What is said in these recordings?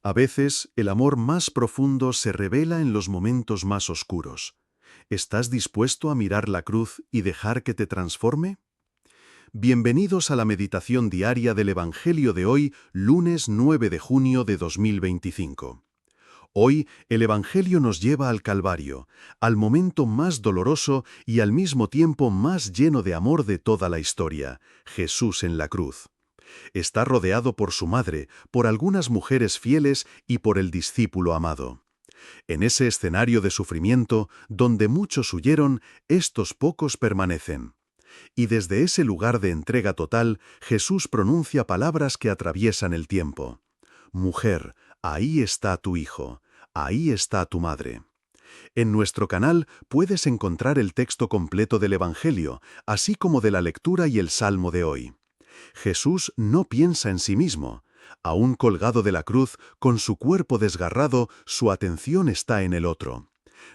A veces, el amor más profundo se revela en los momentos más oscuros. ¿Estás dispuesto a mirar la cruz y dejar que te transforme? Bienvenidos a la meditación diaria del Evangelio de hoy, lunes 9 de junio de 2025. Hoy, el Evangelio nos lleva al Calvario, al momento más doloroso y al mismo tiempo más lleno de amor de toda la historia, Jesús en la cruz. Está rodeado por su madre, por algunas mujeres fieles y por el discípulo amado. En ese escenario de sufrimiento, donde muchos huyeron, estos pocos permanecen. Y desde ese lugar de entrega total, Jesús pronuncia palabras que atraviesan el tiempo. Mujer, ahí está tu hijo, ahí está tu madre. En nuestro canal puedes encontrar el texto completo del Evangelio, así como de la lectura y el salmo de hoy. Jesús no piensa en sí mismo. Aún colgado de la cruz, con su cuerpo desgarrado, su atención está en el otro.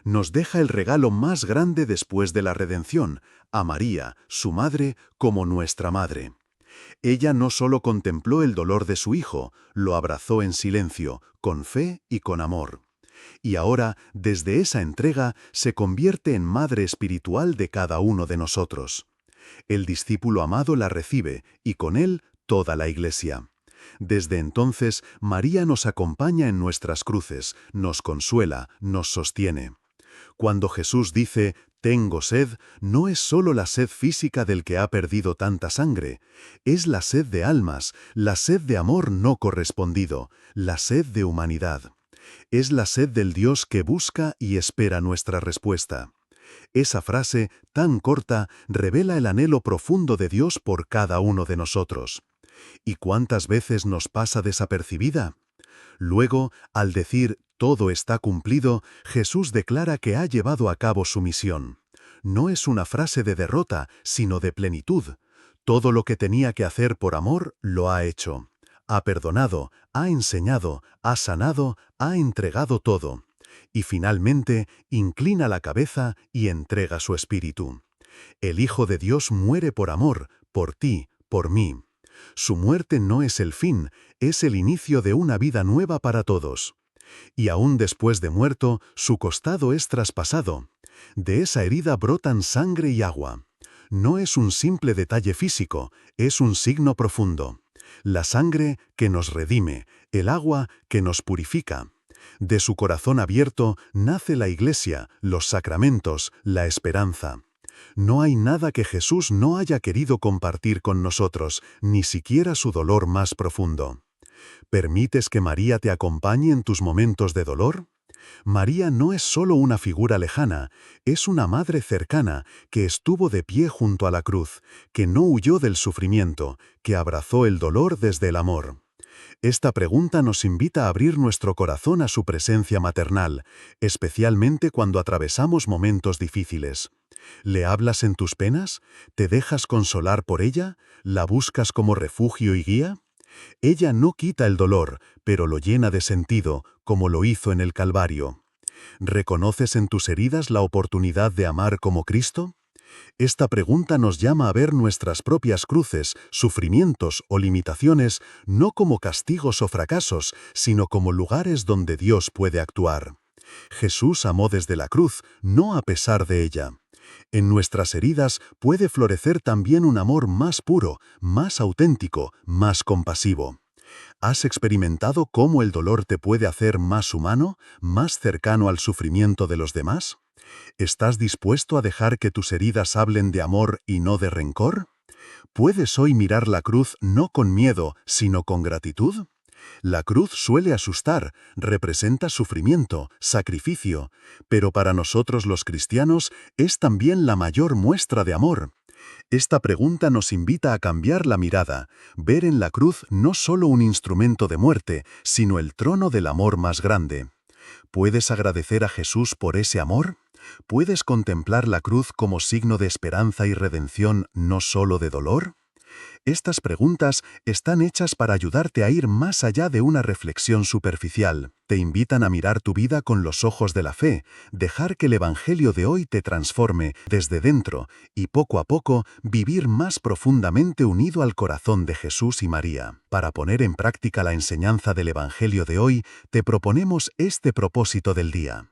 Nos deja el regalo más grande después de la redención, a María, su madre, como nuestra madre. Ella no solo contempló el dolor de su hijo, lo abrazó en silencio, con fe y con amor. Y ahora, desde esa entrega, se convierte en madre espiritual de cada uno de nosotros. El discípulo amado la recibe, y con él toda la Iglesia. Desde entonces, María nos acompaña en nuestras cruces, nos consuela, nos sostiene. Cuando Jesús dice, «Tengo sed», no es solo la sed física del que ha perdido tanta sangre, es la sed de almas, la sed de amor no correspondido, la sed de humanidad. Es la sed del Dios que busca y espera nuestra respuesta. Esa frase, tan corta, revela el anhelo profundo de Dios por cada uno de nosotros. ¿Y cuántas veces nos pasa desapercibida? Luego, al decir «todo está cumplido», Jesús declara que ha llevado a cabo su misión. No es una frase de derrota, sino de plenitud. Todo lo que tenía que hacer por amor, lo ha hecho. Ha perdonado, ha enseñado, ha sanado, ha entregado todo. Y finalmente, inclina la cabeza y entrega su espíritu. El Hijo de Dios muere por amor, por ti, por mí. Su muerte no es el fin, es el inicio de una vida nueva para todos. Y aún después de muerto, su costado es traspasado. De esa herida brotan sangre y agua. No es un simple detalle físico, es un signo profundo. La sangre que nos redime, el agua que nos purifica. De su corazón abierto nace la Iglesia, los sacramentos, la esperanza. No hay nada que Jesús no haya querido compartir con nosotros, ni siquiera su dolor más profundo. ¿Permites que María te acompañe en tus momentos de dolor? María no es solo una figura lejana, es una madre cercana que estuvo de pie junto a la cruz, que no huyó del sufrimiento, que abrazó el dolor desde el amor. Esta pregunta nos invita a abrir nuestro corazón a su presencia maternal, especialmente cuando atravesamos momentos difíciles. ¿Le hablas en tus penas? ¿Te dejas consolar por ella? ¿La buscas como refugio y guía? Ella no quita el dolor, pero lo llena de sentido, como lo hizo en el Calvario. ¿Reconoces en tus heridas la oportunidad de amar como Cristo? Esta pregunta nos llama a ver nuestras propias cruces, sufrimientos o limitaciones no como castigos o fracasos, sino como lugares donde Dios puede actuar. Jesús amó desde la cruz, no a pesar de ella. En nuestras heridas puede florecer también un amor más puro, más auténtico, más compasivo. ¿Has experimentado cómo el dolor te puede hacer más humano, más cercano al sufrimiento de los demás? ¿Estás dispuesto a dejar que tus heridas hablen de amor y no de rencor? ¿Puedes hoy mirar la cruz no con miedo, sino con gratitud? La cruz suele asustar, representa sufrimiento, sacrificio, pero para nosotros los cristianos es también la mayor muestra de amor. Esta pregunta nos invita a cambiar la mirada, ver en la cruz no solo un instrumento de muerte, sino el trono del amor más grande. ¿Puedes agradecer a Jesús por ese amor? ¿Puedes contemplar la cruz como signo de esperanza y redención, no solo de dolor? Estas preguntas están hechas para ayudarte a ir más allá de una reflexión superficial. te invitan a mirar tu vida con los ojos de la fe, dejar que el Evangelio de hoy te transforme desde dentro y poco a poco vivir más profundamente unido al corazón de Jesús y María. Para poner en práctica la enseñanza del Evangelio de hoy, te proponemos este propósito del día.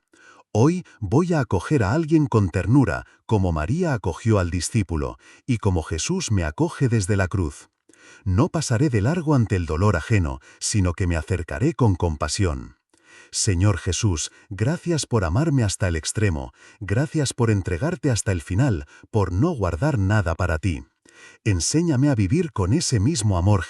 Hoy voy a acoger a alguien con ternura, como María acogió al discípulo, y como Jesús me acoge desde la cruz. No pasaré de largo ante el dolor ajeno, sino que me acercaré con compasión. Señor Jesús, gracias por amarme hasta el extremo, gracias por entregarte hasta el final, por no guardar nada para ti. Enséñame a vivir con ese mismo amor